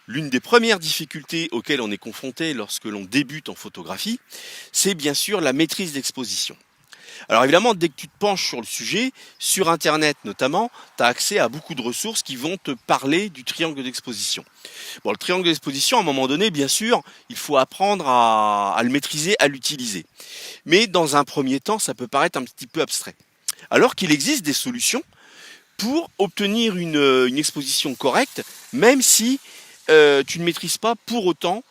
L'une des premières difficultés auxquelles on est confronté lorsque l'on débute en photographie, c'est bien sûr la maîtrise d'exposition. Alors évidemment, dès que tu te penches sur le sujet, sur Internet notamment, tu as accès à beaucoup de ressources qui vont te parler du triangle d'exposition. Bon, le triangle d'exposition, à un moment donné, bien sûr, il faut apprendre à le maîtriser, à l'utiliser. Mais dans un premier temps, ça peut paraître un petit peu abstrait. Alors qu'il existe des solutions pour obtenir une exposition correcte, même si tu ne maîtrises pas pour autant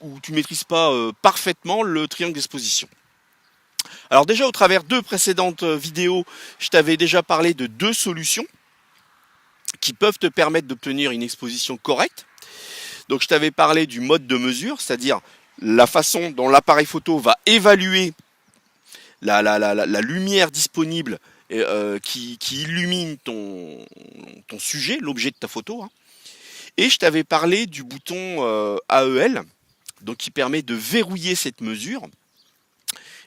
ou tu ne maîtrises pas parfaitement le triangle d'exposition. Alors déjà au travers de précédentes vidéos, je t'avais déjà parlé de deux solutions qui peuvent te permettre d'obtenir une exposition correcte. Donc je t'avais parlé du mode de mesure, c'est-à-dire la façon dont l'appareil photo va évaluer la lumière disponible qui illumine ton sujet, l'objet de ta photo, hein. Et je t'avais parlé du bouton AEL, donc qui permet de verrouiller cette mesure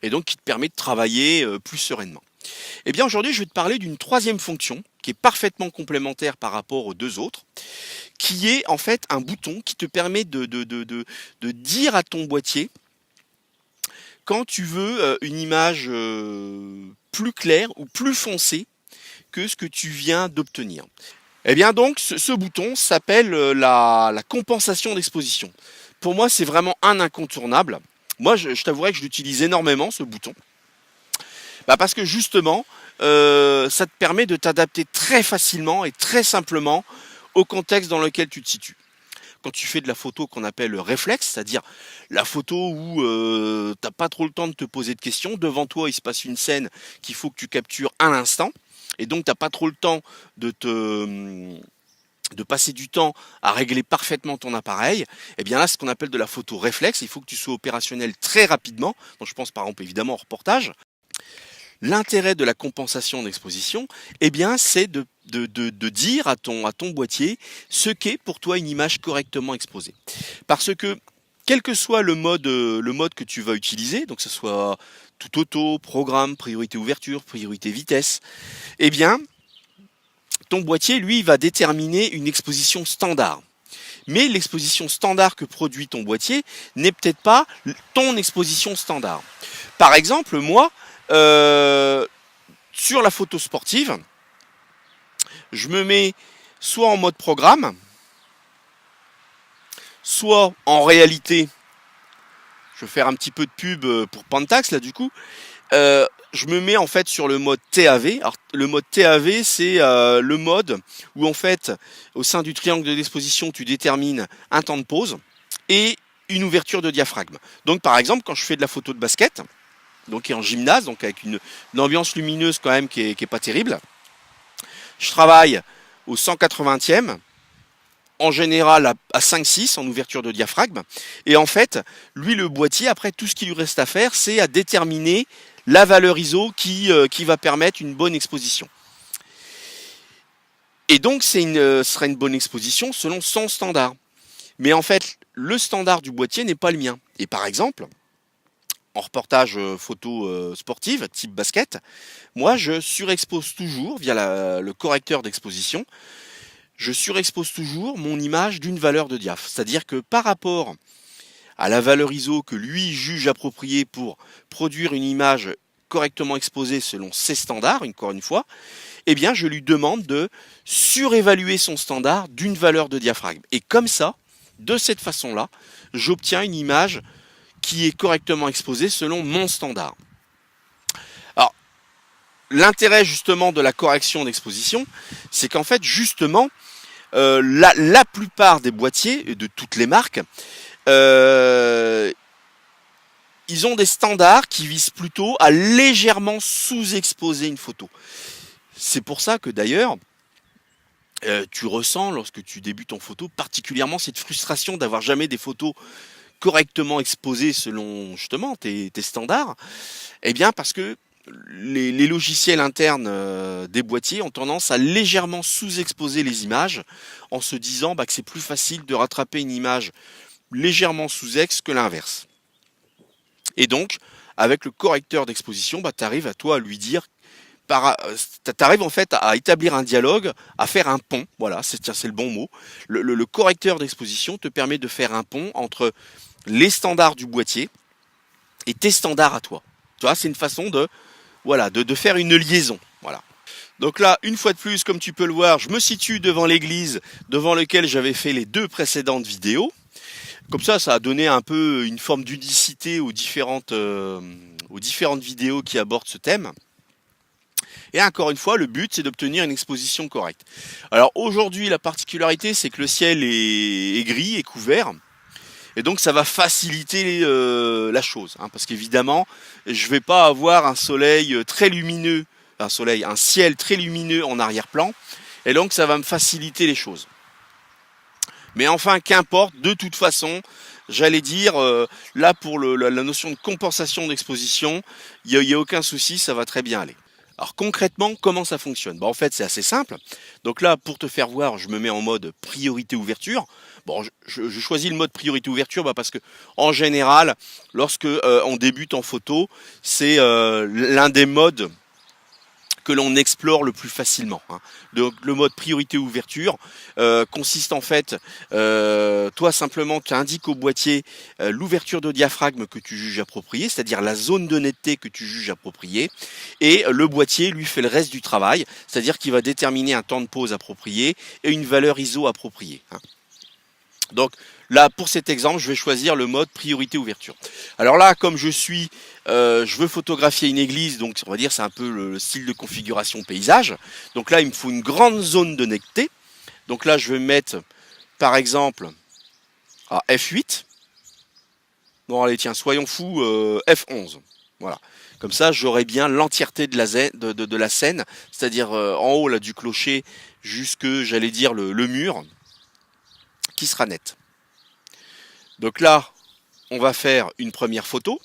et donc qui te permet de travailler plus sereinement. Eh bien aujourd'hui, je vais te parler d'une troisième fonction qui est parfaitement complémentaire par rapport aux deux autres, qui est en fait un bouton qui te permet de dire à ton boîtier quand tu veux une image plus claire ou plus foncée que ce que tu viens d'obtenir. Eh bien donc, ce bouton s'appelle la compensation d'exposition. Pour moi, c'est vraiment un incontournable. Moi, je t'avouerai que je l'utilise énormément, ce bouton. Parce que justement, ça te permet de t'adapter très facilement et très simplement au contexte dans lequel tu te situes. Quand tu fais de la photo qu'on appelle réflexe, c'est-à-dire la photo où t'as pas trop le temps de te poser de questions, devant toi il se passe une scène qu'il faut que tu captures à l'instant, et donc t'as pas trop le temps de passer du temps à régler parfaitement ton appareil. Et bien là, c'est ce qu'on appelle de la photo réflexe. Il faut que tu sois opérationnel très rapidement. Donc je pense par exemple évidemment au reportage. L'intérêt de la compensation d'exposition, eh bien, c'est de dire à ton boîtier ce qu'est pour toi une image correctement exposée. Parce que, quel que soit le mode que tu vas utiliser, donc que ce soit tout auto, programme, priorité ouverture, priorité vitesse, eh bien, ton boîtier, lui, va déterminer une exposition standard. Mais l'exposition standard que produit ton boîtier n'est peut-être pas ton exposition standard. Par exemple, moi, sur la photo sportive, je me mets soit en mode programme, soit en réalité, je vais faire un petit peu de pub pour Pentax là du coup, je me mets en fait sur le mode TAV. Alors le mode TAV, c'est le mode où en fait, au sein du triangle d'exposition, tu détermines un temps de pause et une ouverture de diaphragme. Donc par exemple, quand je fais de la photo de basket, donc qui est en gymnase, donc avec une ambiance lumineuse quand même qui est pas terrible. Je travaille au 180e, en général à 5-6 en ouverture de diaphragme. Et en fait, lui, le boîtier, après, tout ce qui lui reste à faire, c'est à déterminer la valeur ISO qui va permettre une bonne exposition. Et donc, ce sera une bonne exposition selon son standard. Mais en fait, le standard du boîtier n'est pas le mien. Et par exemple, en reportage photo sportive, type basket, moi je surexpose toujours, via le correcteur d'exposition, je surexpose toujours mon image d'une valeur de diaph. C'est-à-dire que par rapport à la valeur ISO que lui juge appropriée pour produire une image correctement exposée selon ses standards, encore une fois, eh bien je lui demande de surévaluer son standard d'une valeur de diaphragme. Et comme ça, de cette façon-là, j'obtiens une image qui est correctement exposé selon mon standard. Alors, l'intérêt justement de la correction d'exposition, c'est qu'en fait, justement, la plupart des boîtiers de toutes les marques, ils ont des standards qui visent plutôt à légèrement sous-exposer une photo. C'est pour ça que d'ailleurs, tu ressens lorsque tu débutes en photo particulièrement cette frustration d'avoir jamais des photos correctement exposé selon justement tes standards, eh bien parce que les logiciels internes des boîtiers ont tendance à légèrement sous-exposer les images en se disant que c'est plus facile de rattraper une image légèrement sous-ex que l'inverse. Et donc, avec le correcteur d'exposition, tu arrives à toi à lui dire t'arrives en fait à établir un dialogue, à faire un pont. Voilà, c'est le bon mot. Le correcteur d'exposition te permet de faire un pont entre les standards du boîtier et tes standards à toi. Tu vois, c'est une façon de faire une liaison. Voilà. Donc là, une fois de plus, comme tu peux le voir, je me situe devant l'église devant laquelle j'avais fait les deux précédentes vidéos. Comme ça a donné un peu une forme d'unicité aux différentes vidéos qui abordent ce thème. Et encore une fois, le but, c'est d'obtenir une exposition correcte. Alors aujourd'hui, la particularité, c'est que le ciel est gris, est couvert. Et donc ça va faciliter la chose, hein, parce qu'évidemment, je vais pas avoir un soleil très lumineux, un ciel très lumineux en arrière-plan, et donc ça va me faciliter les choses. Mais enfin, qu'importe, de toute façon, j'allais dire, là pour la notion de compensation d'exposition, il y a aucun souci, ça va très bien aller. Alors concrètement, comment ça fonctionne? En fait, c'est assez simple. Donc là, pour te faire voir, je me mets en mode priorité ouverture. Bon, je choisis le mode priorité ouverture parce que en général, lorsque on débute en photo, c'est l'un des modes que l'on explore le plus facilement. Hein. Donc le mode priorité ouverture consiste en fait, toi simplement tu indiques au boîtier l'ouverture de diaphragme que tu juges appropriée, c'est-à-dire la zone de netteté que tu juges appropriée, et le boîtier lui fait le reste du travail, c'est-à-dire qu'il va déterminer un temps de pause approprié et une valeur ISO appropriée. Hein. Donc là, pour cet exemple, je vais choisir le mode priorité ouverture. Alors là, comme je veux photographier une église, donc on va dire c'est un peu le style de configuration paysage. Donc là, il me faut une grande zone de netteté. Donc là, je vais mettre, par exemple, à F8. Bon allez, tiens, soyons fous, F11. Voilà. Comme ça, j'aurai bien l'entièreté de la scène, c'est-à-dire en haut là du clocher jusque, j'allais dire, le mur, qui sera net. Donc là, on va faire une première photo.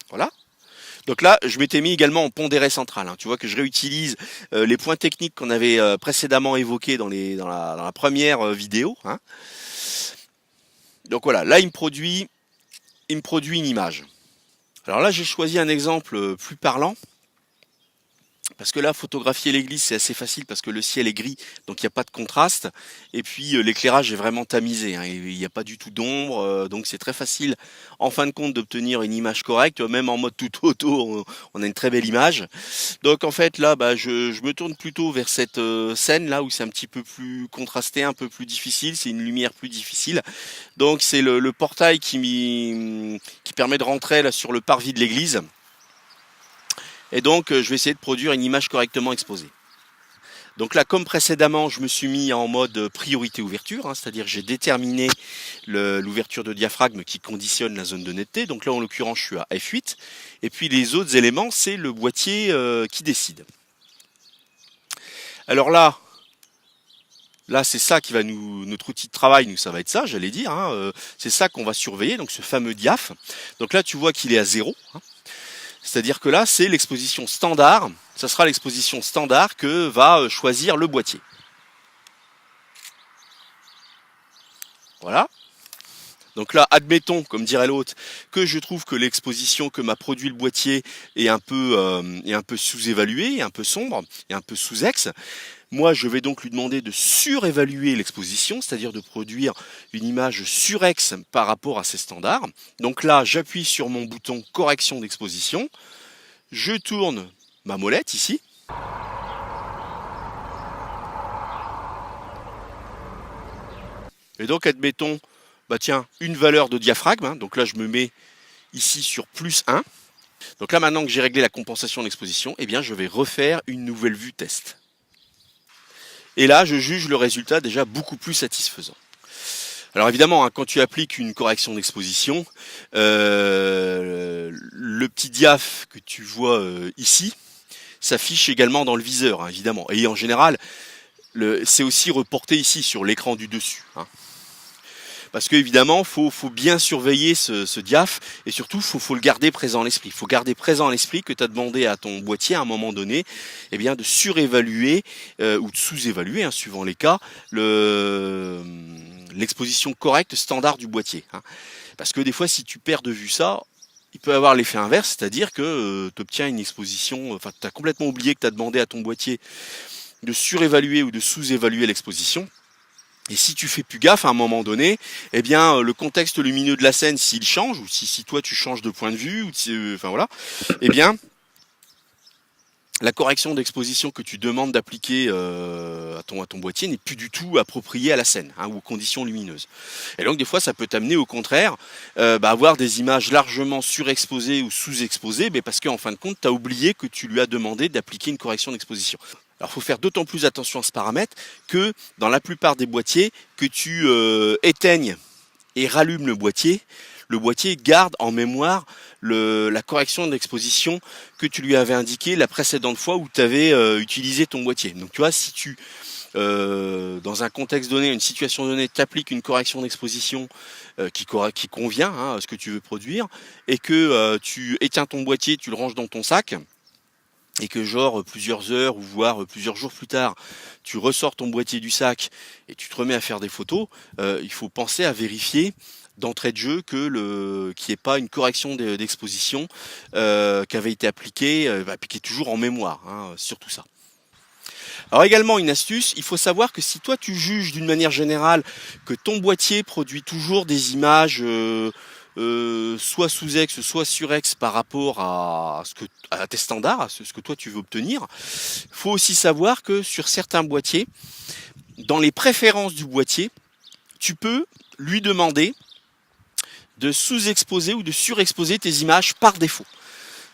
Voilà. Donc là, je m'étais mis également en pondéré central. Hein. Tu vois que je réutilise les points techniques qu'on avait précédemment évoqués dans la première vidéo. Hein. Donc voilà, là il me produit une image. Alors là, j'ai choisi un exemple plus parlant. Parce que là, photographier l'église, c'est assez facile parce que le ciel est gris, donc il n'y a pas de contraste. Et puis l'éclairage est vraiment tamisé, hein, il n'y a pas du tout d'ombre, donc c'est très facile, en fin de compte, d'obtenir une image correcte. Même en mode tout auto, on a une très belle image. Donc en fait, là, je me tourne plutôt vers cette scène là où c'est un petit peu plus contrasté, un peu plus difficile, c'est une lumière plus difficile. Donc c'est le portail qui permet de rentrer là sur le parvis de l'église. Et donc, je vais essayer de produire une image correctement exposée. Donc là, comme précédemment, je me suis mis en mode priorité ouverture, hein, c'est-à-dire j'ai déterminé l'ouverture de diaphragme qui conditionne la zone de netteté. Donc là, en l'occurrence, je suis à F8. Et puis les autres éléments, c'est le boîtier qui décide. Alors là, c'est ça qui va notre outil de travail, ça va être ça, j'allais dire. Hein, c'est ça qu'on va surveiller, donc ce fameux diaph. Donc là, tu vois qu'il est à 0. Hein. C'est-à-dire que là, c'est l'exposition standard. Ça sera l'exposition standard que va choisir le boîtier. Voilà. Donc là, admettons, comme dirait l'autre, que je trouve que l'exposition que m'a produit le boîtier est un peu sous-évaluée, un peu sombre, et un peu sous-ex. Moi, je vais donc lui demander de surévaluer l'exposition, c'est-à-dire de produire une image surex par rapport à ses standards. Donc là, j'appuie sur mon bouton correction d'exposition. Je tourne ma molette ici. Et donc, admettons, une valeur de diaphragme. Hein. Donc là, je me mets ici sur plus 1. Donc là, maintenant que j'ai réglé la compensation d'exposition, je vais refaire une nouvelle vue test. Et là, je juge le résultat déjà beaucoup plus satisfaisant. Alors évidemment, hein, quand tu appliques une correction d'exposition, le petit diaph que tu vois ici s'affiche également dans le viseur, hein, évidemment. Et en général, c'est aussi reporté ici sur l'écran du dessus. Hein. Parce qu'évidemment, faut bien surveiller ce diaph et surtout, faut le garder présent à l'esprit. Il faut garder présent à l'esprit que tu as demandé à ton boîtier à un moment donné de surévaluer ou de sous-évaluer, hein, suivant les cas, l'exposition correcte standard du boîtier. Hein. Parce que des fois, si tu perds de vue ça, il peut avoir l'effet inverse, c'est-à-dire que tu obtiens une exposition, enfin, tu as complètement oublié que tu as demandé à ton boîtier de surévaluer ou de sous-évaluer l'exposition. Et si tu fais plus gaffe à un moment donné, eh bien le contexte lumineux de la scène, s'il change, ou si toi tu changes de point de vue, ou enfin voilà, eh bien la correction d'exposition que tu demandes d'appliquer à ton boîtier n'est plus du tout appropriée à la scène, ou aux conditions lumineuses. Et donc des fois ça peut t'amener au contraire à avoir des images largement surexposées ou sous-exposées, mais parce qu'en fin de compte tu as oublié que tu lui as demandé d'appliquer une correction d'exposition. Alors il faut faire d'autant plus attention à ce paramètre que dans la plupart des boîtiers, que tu éteignes et rallumes le boîtier garde en mémoire la correction d'exposition que tu lui avais indiqué la précédente fois où tu avais utilisé ton boîtier. Donc tu vois, si tu dans un contexte donné, une situation donnée, t'appliques une correction d'exposition qui convient à ce que tu veux produire, et que tu éteins ton boîtier, tu le ranges dans ton sac, et que genre plusieurs heures ou voire plusieurs jours plus tard, tu ressors ton boîtier du sac et tu te remets à faire des photos, il faut penser à vérifier d'entrée de jeu qu'il n'y ait pas une correction d'exposition qui avait été appliquée, puis qui est toujours en mémoire, surtout ça. Alors également une astuce, il faut savoir que si toi tu juges d'une manière générale que ton boîtier produit toujours des images soit sous-ex, soit sur-ex par rapport à tes standards, à ce que toi tu veux obtenir, il faut aussi savoir que sur certains boîtiers, dans les préférences du boîtier, tu peux lui demander de sous-exposer ou de surexposer tes images par défaut.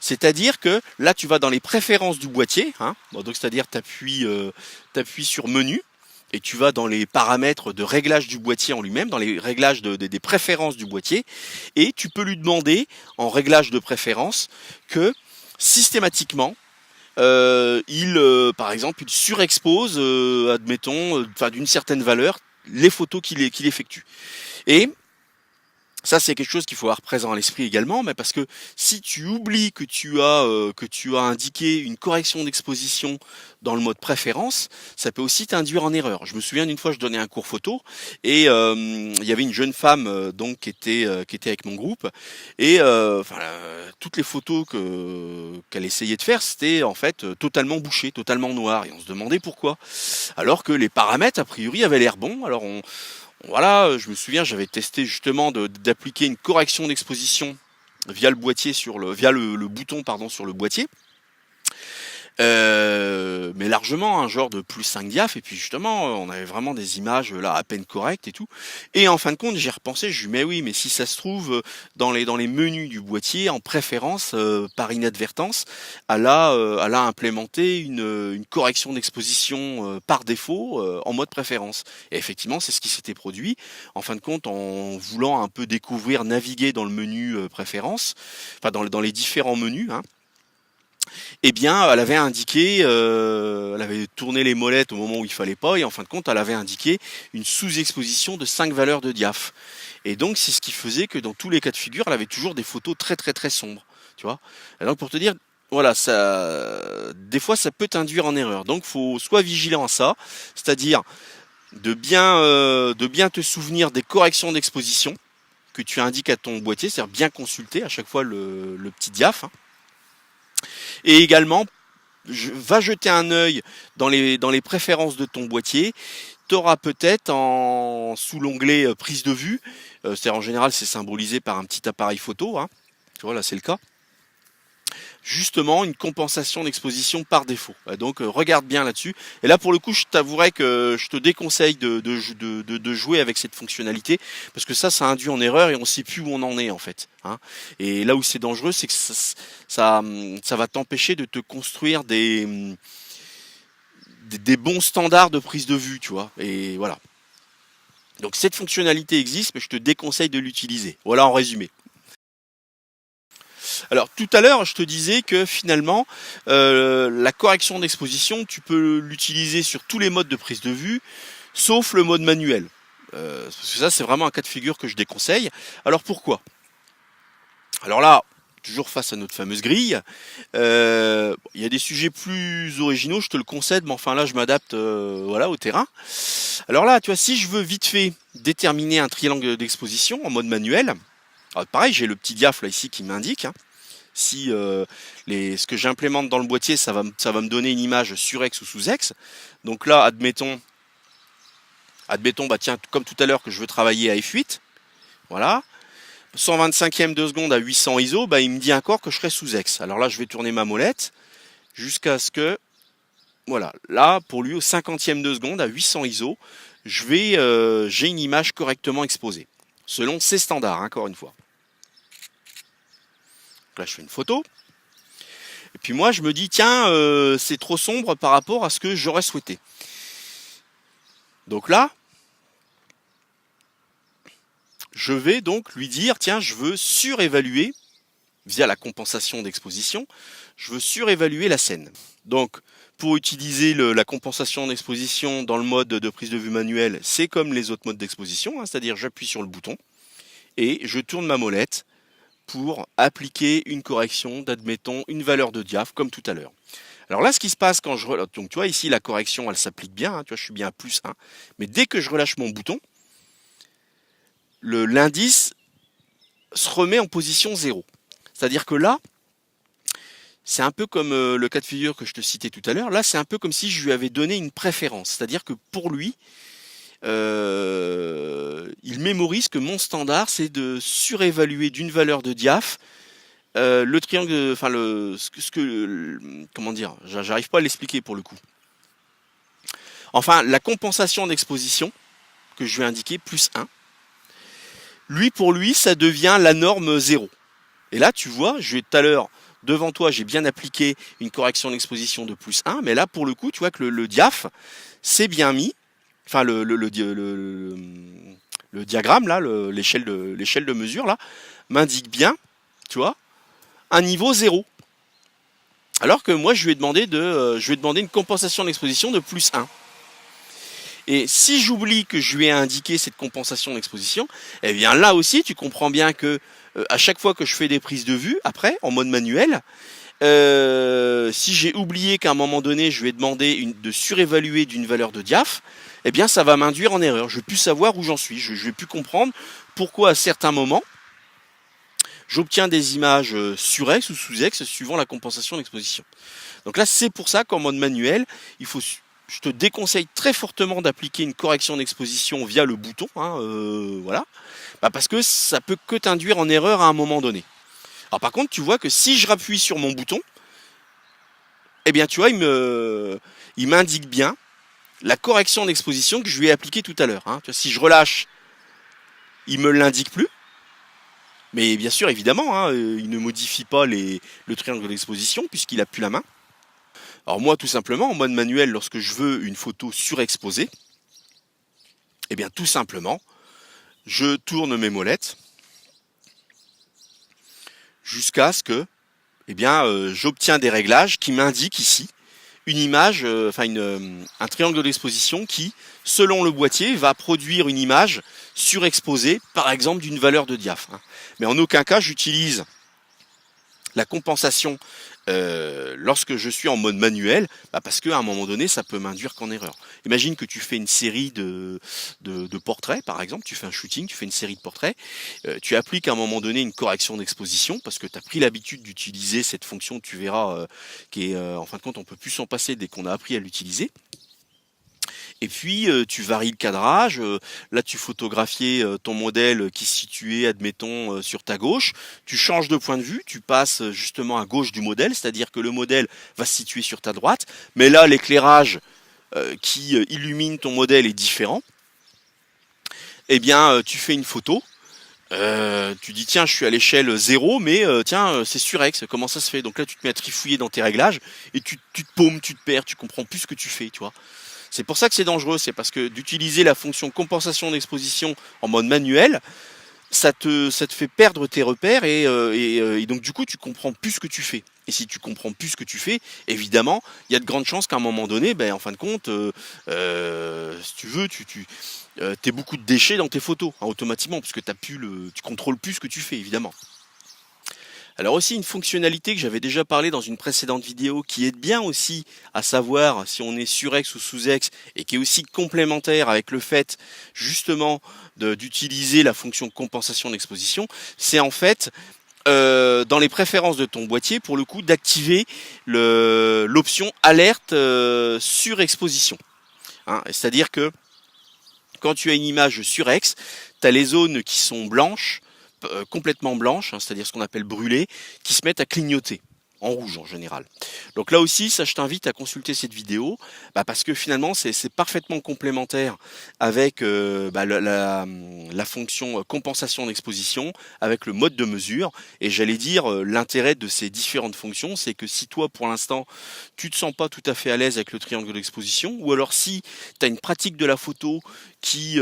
C'est-à-dire que là, tu vas dans les préférences du boîtier, donc c'est-à-dire t'appuies sur menu, et tu vas dans les paramètres de réglage du boîtier en lui-même, dans les réglages des préférences du boîtier, et tu peux lui demander, en réglage de préférence, que systématiquement, par exemple, il surexpose, admettons, d'une certaine valeur, les photos qu'il effectue. Et ça, c'est quelque chose qu'il faut avoir présent à l'esprit également, mais parce que si tu oublies que tu as indiqué une correction d'exposition dans le mode préférence, ça peut aussi t'induire en erreur. Je me souviens d'une fois, je donnais un cours photo et il y avait une jeune femme donc qui était avec mon groupe, et toutes les photos qu'elle essayait de faire, c'était en fait totalement bouché, totalement noir, et on se demandait pourquoi. Alors que les paramètres a priori avaient l'air bons. Alors voilà, je me souviens, j'avais testé justement d'appliquer une correction d'exposition via le boîtier via le bouton sur le boîtier. Mais largement, un genre de plus 5 diaph, et puis justement, on avait vraiment des images là à peine correctes et tout. Et en fin de compte, j'ai repensé, je me dis mais oui, mais si ça se trouve dans les menus du boîtier, en préférence, par inadvertance, elle a implémenté une correction d'exposition par défaut en mode préférence. Et effectivement, c'est ce qui s'était produit. En fin de compte, en voulant un peu découvrir, naviguer dans le menu préférence, enfin dans les différents menus, eh bien, elle avait indiqué, elle avait tourné les molettes au moment où il fallait pas, et en fin de compte, elle avait indiqué une sous-exposition de 5 valeurs de diaph. Et donc, c'est ce qui faisait que dans tous les cas de figure, elle avait toujours des photos très très très sombres, tu vois. Et donc, pour te dire, voilà, des fois, ça peut t'induire en erreur. Donc, faut soit vigilant à ça, c'est-à-dire de bien te souvenir des corrections d'exposition que tu indiques à ton boîtier, c'est-à-dire bien consulter à chaque fois le petit diaph. Et également, va jeter un œil dans les préférences de ton boîtier. Tu auras peut-être sous l'onglet prise de vue, c'est-à-dire en général c'est symbolisé par un petit appareil photo, tu vois là c'est le cas, justement une compensation d'exposition par défaut. Donc regarde bien là-dessus. Et là pour le coup, je t'avouerai que je te déconseille de jouer avec cette fonctionnalité, parce que ça induit en erreur et on ne sait plus où on en est en fait. Et là où c'est dangereux, c'est que ça va t'empêcher de te construire des bons standards de prise de vue, tu vois. Et voilà. Donc cette fonctionnalité existe, mais je te déconseille de l'utiliser. Voilà en résumé. Alors tout à l'heure, je te disais que finalement, la correction d'exposition, tu peux l'utiliser sur tous les modes de prise de vue, sauf le mode manuel. Parce que ça, c'est vraiment un cas de figure que je déconseille. Alors pourquoi ? Alors là, toujours face à notre fameuse grille, il y a des sujets plus originaux, je te le concède, mais enfin là, je m'adapte au terrain. Alors là, tu vois, si je veux vite fait déterminer un triangle d'exposition en mode manuel, Alors, pareil, j'ai le petit diaph là ici qui m'indique, hein, si ce que j'implémente dans le boîtier, ça va me donner une image sur X ou sous X. Donc là, admettons, bah tiens, comme tout à l'heure que je veux travailler à f8, voilà, 125e de seconde à 800 ISO, bah il me dit encore que je serai sous X. Alors là, je vais tourner ma molette jusqu'à ce que, voilà, là, pour lui, au 50e de seconde à 800 ISO, j'ai une image correctement exposée, selon ses standards, hein, encore une fois. Donc là, je fais une photo. Et puis moi, je me dis, tiens, c'est trop sombre par rapport à ce que j'aurais souhaité. Donc là, je vais donc lui dire, tiens, je veux surévaluer, via la compensation d'exposition, je veux surévaluer la scène. Donc, pour utiliser la compensation d'exposition dans le mode de prise de vue manuelle, c'est comme les autres modes d'exposition, hein, c'est-à-dire j'appuie sur le bouton et je tourne ma molette pour appliquer une correction d'admettons une valeur de diaph comme tout à l'heure. Alors là, ce qui se passe quand donc tu vois ici la correction elle s'applique bien, hein, tu vois je suis bien à plus 1, mais dès que je relâche mon bouton, l'indice se remet en position 0. C'est-à-dire que là, c'est un peu comme le cas de figure que je te citais tout à l'heure. Là, c'est un peu comme si je lui avais donné une préférence. C'est-à-dire que pour lui, il mémorise que mon standard, c'est de surévaluer d'une valeur de diaph le triangle, enfin comment dire, j'arrive pas à l'expliquer pour le coup. Enfin, la compensation d'exposition que je lui ai indiqué, plus 1, pour lui, ça devient la norme 0. Et là, tu vois, tout à l'heure, devant toi, j'ai bien appliqué une correction d'exposition de plus 1, mais là, pour le coup, tu vois que le diaph, c'est bien mis, enfin, le diagramme, là, l'échelle de mesure, là, m'indique bien, tu vois, un niveau 0. Alors que moi, je lui ai demandé une compensation d'exposition de plus 1. Et si j'oublie que je lui ai indiqué cette compensation d'exposition, eh bien là aussi, tu comprends bien que à chaque fois que je fais des prises de vue, après, en mode manuel, si j'ai oublié qu'à un moment donné, je lui ai demandé de surévaluer d'une valeur de diaph, eh bien ça va m'induire en erreur. Je ne vais plus savoir où j'en suis. Je ne vais plus comprendre pourquoi à certains moments, j'obtiens des images sur X ou sous X suivant la compensation d'exposition. Donc là, c'est pour ça qu'en mode manuel, je te déconseille très fortement d'appliquer une correction d'exposition via le bouton, hein, voilà, parce que ça peut que t'induire en erreur à un moment donné. Alors par contre, tu vois que si je rappuie sur mon bouton, eh bien tu vois, il m'indique bien la correction d'exposition que je lui ai appliquée tout à l'heure. Hein. Tu vois, si je relâche, il me l'indique plus. Mais bien sûr, évidemment, hein, il ne modifie pas le triangle d'exposition puisqu'il a plus la main. Alors moi, tout simplement, en mode manuel, lorsque je veux une photo surexposée, eh bien tout simplement, je tourne mes molettes jusqu'à ce que, eh bien, j'obtiens des réglages qui m'indiquent ici une image, un triangle d'exposition qui, selon le boîtier, va produire une image surexposée, par exemple d'une valeur de diaph. Mais en aucun cas, j'utilise la compensation lorsque je suis en mode manuel, parce qu'à un moment donné, ça peut m'induire qu'en erreur. Imagine que tu fais une série de portraits, par exemple, tu fais un shooting, tu fais une série de portraits, tu appliques à un moment donné une correction d'exposition, parce que tu as pris l'habitude d'utiliser cette fonction, tu verras, qui est, en fin de compte, on peut plus s'en passer dès qu'on a appris à l'utiliser. Et puis tu varies le cadrage, là tu photographiais ton modèle qui se situait, admettons, sur ta gauche, tu changes de point de vue, tu passes justement à gauche du modèle, c'est-à-dire que le modèle va se situer sur ta droite, mais là l'éclairage qui illumine ton modèle est différent. Eh bien tu fais une photo, tu dis tiens je suis à l'échelle 0 mais tiens c'est sur X, comment ça se fait? Donc là tu te mets à trifouiller dans tes réglages et tu te paumes, tu te perds, tu comprends plus ce que tu fais, tu vois. C'est pour ça que c'est dangereux, c'est parce que d'utiliser la fonction compensation d'exposition en mode manuel, ça te fait perdre tes repères et donc du coup tu comprends plus ce que tu fais. Et si tu comprends plus ce que tu fais, évidemment, il y a de grandes chances qu'à un moment donné, en fin de compte, si tu veux, t'aies beaucoup de déchets dans tes photos, hein, automatiquement, parce que tu contrôles plus ce que tu fais, évidemment. Alors aussi une fonctionnalité que j'avais déjà parlé dans une précédente vidéo qui aide bien aussi à savoir si on est surex ou sous-ex et qui est aussi complémentaire avec le fait justement d'utiliser la fonction compensation d'exposition, c'est en fait dans les préférences de ton boîtier pour le coup d'activer l'option alerte surexposition. Hein, c'est-à-dire que quand tu as une image surex, tu as les zones qui sont blanches, complètement blanches, hein, c'est-à-dire ce qu'on appelle brûlées, qui se mettent à clignoter, en rouge en général. Donc là aussi, ça je t'invite à consulter cette vidéo, parce que finalement c'est parfaitement complémentaire avec la fonction compensation d'exposition, avec le mode de mesure. Et j'allais dire, l'intérêt de ces différentes fonctions, c'est que si toi pour l'instant tu te sens pas tout à fait à l'aise avec le triangle d'exposition, ou alors si tu as une pratique de la photo qui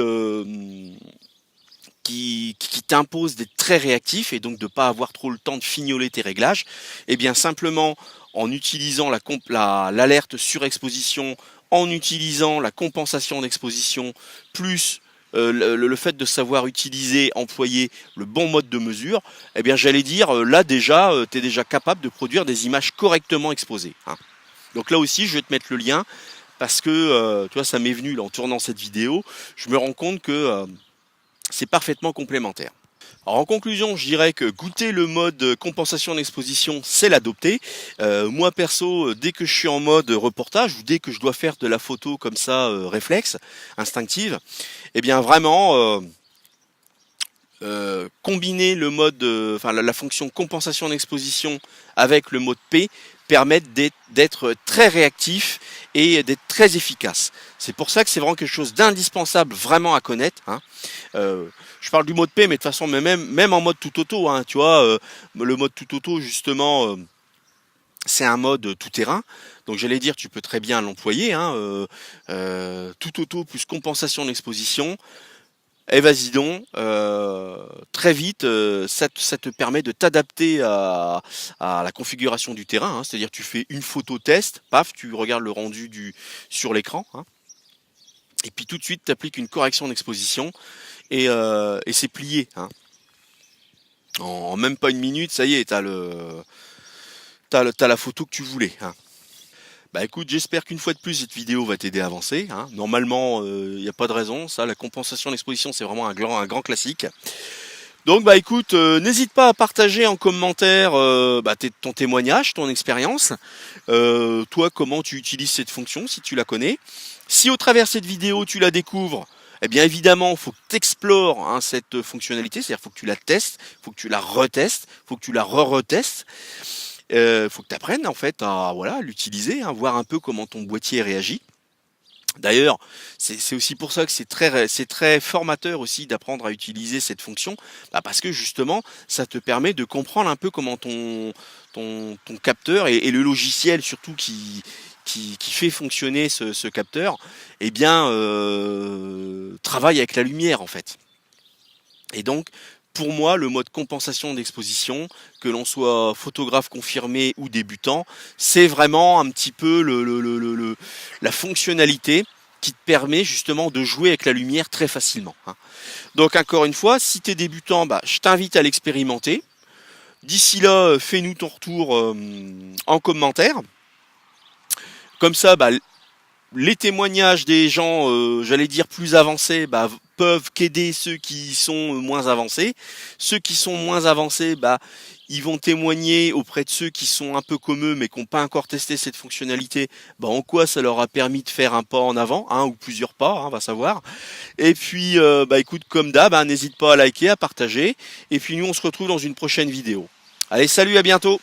t'impose d'être très réactif et donc de pas avoir trop le temps de fignoler tes réglages, et bien simplement en utilisant l'alerte surexposition, en utilisant la compensation d'exposition, plus le fait de savoir utiliser, employer le bon mode de mesure, eh bien j'allais dire, là déjà, tu es déjà capable de produire des images correctement exposées. Hein. Donc là aussi, je vais te mettre le lien, parce que tu vois, ça m'est venu là, en tournant cette vidéo, je me rends compte que c'est parfaitement complémentaire. Alors en conclusion, je dirais que goûter le mode compensation d'exposition, c'est l'adopter. Moi perso, dès que je suis en mode reportage ou dès que je dois faire de la photo comme ça, réflexe, instinctive, eh bien vraiment combiner le mode, la fonction compensation d'exposition avec le mode P permettent d'être très réactif et d'être très efficace. C'est pour ça que c'est vraiment quelque chose d'indispensable vraiment à connaître. Hein. Je parle du mode P, mais de toute façon, même en mode tout auto, hein, tu vois, le mode tout auto justement, c'est un mode tout terrain. Donc j'allais dire, tu peux très bien l'employer. Hein, tout auto plus compensation d'exposition. Et vas-y donc, très vite, ça te permet de t'adapter à la configuration du terrain. Hein, c'est-à-dire tu fais une photo test, paf, tu regardes le rendu sur l'écran. Hein, et puis tout de suite, tu appliques une correction d'exposition et c'est plié. Hein. En même pas une minute, ça y est, t'as la photo que tu voulais. Hein. Bah écoute, j'espère qu'une fois de plus cette vidéo va t'aider à avancer. Hein. Normalement, il n'y a pas de raison. Ça, la compensation d'exposition, c'est vraiment un grand classique. Donc bah écoute, n'hésite pas à partager en commentaire ton témoignage, ton expérience. Toi, comment tu utilises cette fonction, si tu la connais. Si au travers de cette vidéo, tu la découvres, eh bien évidemment, il faut que tu explores cette fonctionnalité. C'est-à-dire faut que tu la testes, faut que tu la retestes, faut que tu la re-retestes. Faut que tu apprennes en fait à l'utiliser, hein, voir un peu comment ton boîtier réagit. D'ailleurs, c'est aussi pour ça que c'est très formateur aussi d'apprendre à utiliser cette fonction, parce que justement, ça te permet de comprendre un peu comment ton capteur et le logiciel surtout qui fait fonctionner ce capteur, eh bien, travaille avec la lumière en fait. Et donc, pour moi, le mode compensation d'exposition, que l'on soit photographe confirmé ou débutant, c'est vraiment un petit peu la fonctionnalité qui te permet justement de jouer avec la lumière très facilement. Hein. Donc encore une fois, si tu es débutant, je t'invite à l'expérimenter. D'ici là, fais-nous ton retour en commentaire. Comme ça, les témoignages des gens, j'allais dire plus avancés, peuvent qu'aider ceux qui sont moins avancés. Ceux qui sont moins avancés, ils vont témoigner auprès de ceux qui sont un peu comme eux, mais qui n'ont pas encore testé cette fonctionnalité, en quoi ça leur a permis de faire un pas en avant, ou plusieurs pas, on va savoir. Et puis, écoute, comme d'hab, n'hésite pas à liker, à partager. Et puis nous, on se retrouve dans une prochaine vidéo. Allez, salut, à bientôt!